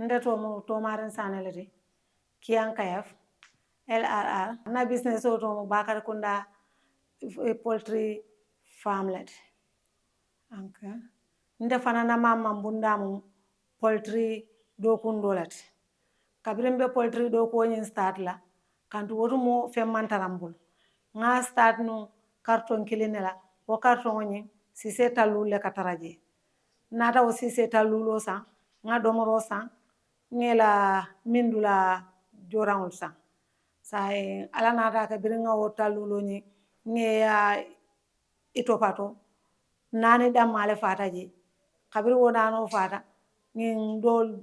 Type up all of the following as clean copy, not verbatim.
nde to marin sanelati Kiyan Kayaf LRR na business o to Bakar Kunda poultry farmlet okay. Nde fana na mama bundamu poultry do kundolat kabirin be poultry do ko nyin start la kantu wotu mo femmantarambul nga start no carton kilinela wo carton nyin sise talule kataraje nata o sise talulo sa nga domoro sa ngela mindula jorangul sa sai ala nata ka biringa wo talulo nyi ngeya itopato nani damale fataje kabiri wo nano fata ngin dol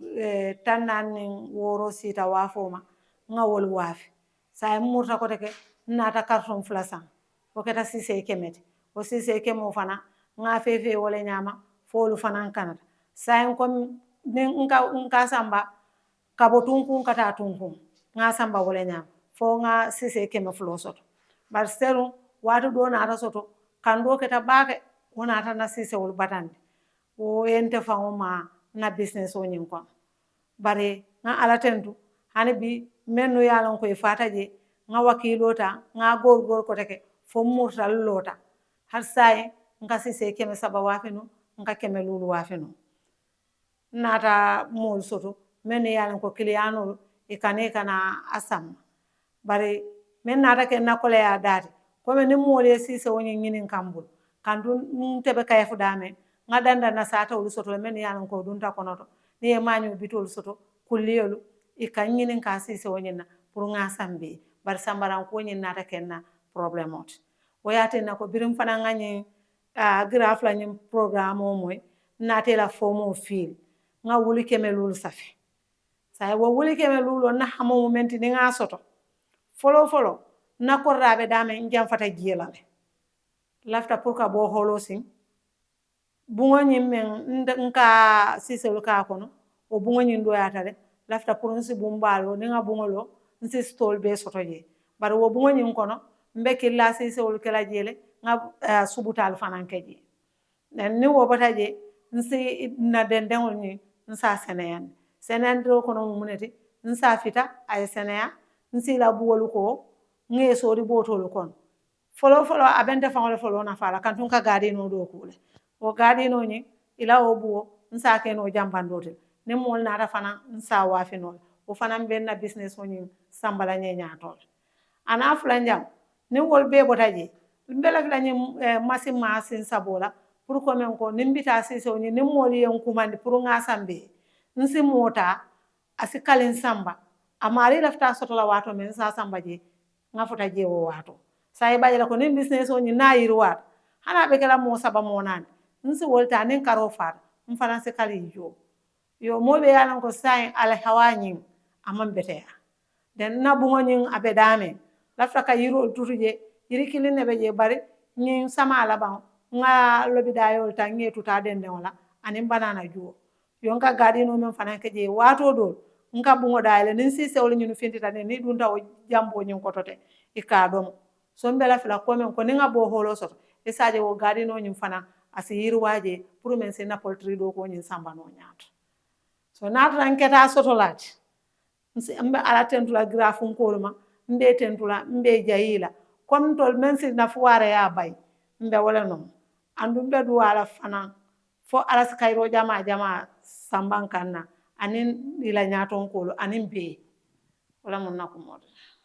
tannan nin woro sita wafoma nga wol wafi sai murta ko teke nata carton flasan o keta sise kemeti o sise kemo fana nga fefe wole nyama folu fana kanata sai ko nka samba kabo tunkun kata tunkun nga samba wole nyama fo nga sise keme flo soto bar seru watu do nata soto kando keta bake wona ta na sise wol batande wo ente fawma na business o nyin kon bare nga ala tentu hani bi menno yalon koy fataje nga wakilota nga gor ko teke fo murtal lota har sai nga sise keme saba wafino nga keme lulu wafino nata mol soto menno yalon ko cliano e kane kana asam bare men nata ke nakole ya dati ko men mole sise woni nyinin kambul kandu tebe kayafu dame nga danda na sata wolu soto men yalon ko dunta konoto ni e manyu bitol soto kulliyolu e kanyinin ka sise wonina pour nga sambe bar sambaran ko nyin nata kenna problemot o yate na ko birim fana ngani graph la nyim programme o moy nate la fomo fil nga wuli kemelul safi sai wo wuli kemelul na hamo momenti ni nga soto folo na ko rabe dame njam fata jiyelale lafta pour ka bo holo sin bungo nyimmen nka siselu ka kono o bungo nyindo yatale lafta pour nsi bumbalo ni nga bungolo nsi stol be soto je bar wo bungo nyin kono mbeki la siselu kala jele nga subutal fanan keje ni wo bataje nsi na dendengol ni nsa seneyan do kono muneti nsa fita ay seneya nsi la buwolu ko nge sori botolu kono folo abende fangole folo na fala kantun ka gadi no do kule o gadi no ni ila o buwo nsa ke no jambandote ne mol na ra fana nsa wafi no o fana benna business woni sambala nyaatol ana fulanjam ni wol be botaje mbela flanye masin sabola pour ko men ko nimbita sise woni ni mol yen kumandi pour nga sambe nsi mota asikalin samba amari lafta sotola wato men sa samba je nga fota je wo wato sai baje ko ni business o ni na yirwa hana be kala mo saba mo nan nsi wolta nin karo far mfana se kali yo mo be yalan ko sai al hawani amam beteya den na bungo nyin abedame lafta ka yiro turuje yiri kiline be je bari nyin sama ala ban nga lobi dayol ta ngetu ta den wala anin banana juo yo nga gadi no men fana ke je wato do nga bungo dayele nin si sewol nyinu fintita ni dunta o jambo nyin kotote ikadom so mbela fila ko men ko ni nga bo holo soto isaje wo gadi no nyim fana asi yirwaje pour men se na poultry do ko nyin samba no nyaato so nata ranketa soto lati mbe ala tentula grafun kolma mbe tentula mbe jayila comme tol men si na fuare ya bay mbe wala no andu mbe du ala fana fo ala skayro jama samban kanna anin ila nyaaton kolo anin be wala mun nakumo